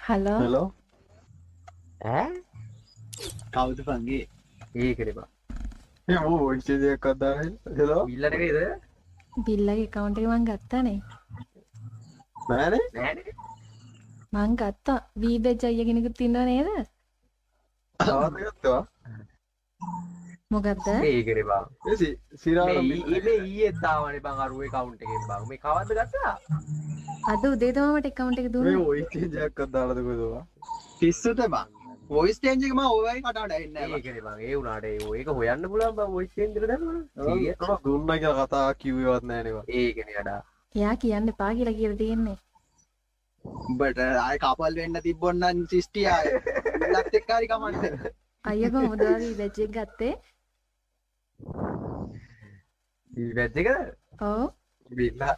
Hello hello ඈ කවුද පංගේ ඒකනේ බා මම වොයිස් එකක් අදාගෙන හලෝ බිල්ල නෙවෙයිද බිල්ලගේ account එක මං ගත්තානේ. නෑනේ නෑනේ මං ගත්තා. වීබෙජ් අයියා කෙනෙකුත් ඉන්නව නේද? තවත් ගත්තා මොකද්ද? ඒකනේ බා ඒ සිරාරම් මේ ඊයේ තාවනේ බං අරුවේ account එකෙන් බං මේ කවද්ද ගත්තා අද උදේ තමයි මට account එක මේ දුන්නේ. වොයිස් එකක් අදාලද කොහෙද පිස්සුද බං වොයිස් චේන්ජ් එක මම ඔයයි කටවට ඇවිල්ලා නැහැ ඒකනේ බං ඒ උනාට ඒක හොයන්න පුළුවන් බං voice change එක දැම්මම මම දුන්නා කියලා කතා කිව්වේවත් නෑනේ බං ඒකනේ අඩා එයා කියන්න එපා කියලා තියෙන්නේ. උඹට ආයේ කපල් වෙන්න තිබ්බොත් නම් සිස්ටි ආයේ උලත් එක්ක හරි කමන්නේ අයියා කොහොමද වීබෙජ් එක ගත්තේ? ඊ බැච් එකද ඔව්. බිල්ලා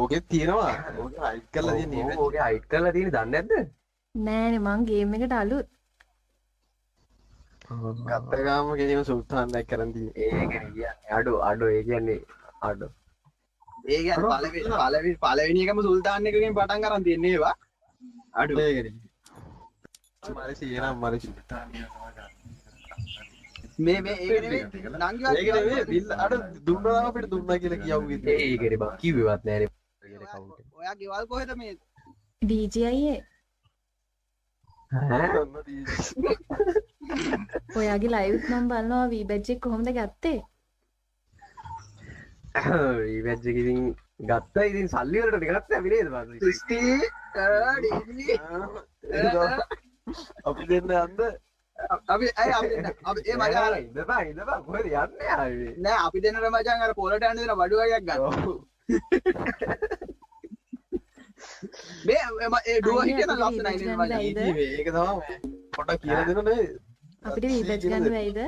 ඕකෙත් තියෙනවා ඕක හයිඩ් කරලා තියෙන්නේ ඕකේ හයිඩ් කරලා තියෙන්නේ දන්නේ නැද්ද නෑනේ මං ගේම් එකට අලුත්. ගත්ත ගාම කෙනෙම සුල්තාන් දැක් කරන් තියෙන්නේ ඒකනේ කියන්නේ අඩෝ ඒ කියන්නේ අඩෝ ඒ කියන්නේ පළවෙනි එකම සුල්තාන් එකකින් පටන් ගන්න තියෙන්නේ ඒවා අඩු ඒකනේ මාරි සීනම් මාරි මේ ඒක නෙවෙයි නංගිවත් ඒක නෙවෙයි බිල් අර දුන්නා අපිට දුන්නා කියලා කියවුවේ ඒකනේ බං කිව්වේවත් නෑනේ කියලා account එක ඔයා ගෙවල් කොහෙද මේ DJ අයියේ ඔයාගේ ලයිව්ස් මම බලනවා වීබෙජ් එක කොහොමද ගත්තේ? ඊ බැච් එක ඉතින් ගත්තා ඉතින් සල්ලි වලට ටිකක් නැවි නේද බං සිස්ටි අපි දෙන්න යන්න අපි ඒ මචං ඉඳපන් කොහෙද යන්නේ ආවේ නෑ අපි දෙන්නට මචං අර පොලට යන්න දෙන බඩු වගේක් ගන්න මේ ඒ ඩුව හිටියන ලස්සනයි නේද මචං ඒක තමයි පොඩ්ඩක් කියලා දෙන්න නේ අපිට වීබෙජ් ගන්න බැයිද?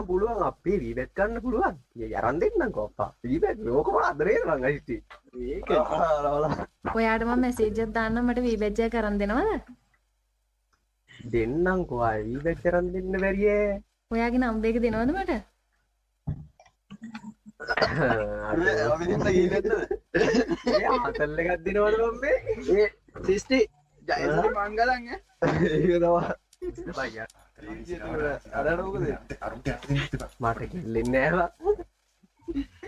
පුළුවන් අපේ වීබැට් ගන්න පුළුවන් අරන් දෙන්නම් කොප්පා වීබැට් ලෝකම අදරේ මං අයිති ඒක ඔයාට මම මැසේජ් එකක් දාන්නම් මට වීබෙජ් එක කරන් දෙනවද? දෙන්නම් කොහා වීබැට් අරන් දෙන්න බැරියේ ඔයාගේ නම්බර් එක දෙනවද මට? අපි දෙන්න ගිහින් ඒ හතල් එකක් දෙනවද මම්මේ ඒ සිස්ටි ජයශ්‍රී මංගලන් ඈ ඒක තමයි බයියා අරන මොකද මට කිල්ලෙන්නේ නෑවා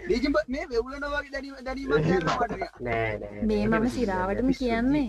ඩීජිම් මේ වෙවුලනවා වගේ දැනීමක් දැනීමක් යනවා මට නෑ මේ මම සිරාවටම කියන්නේ.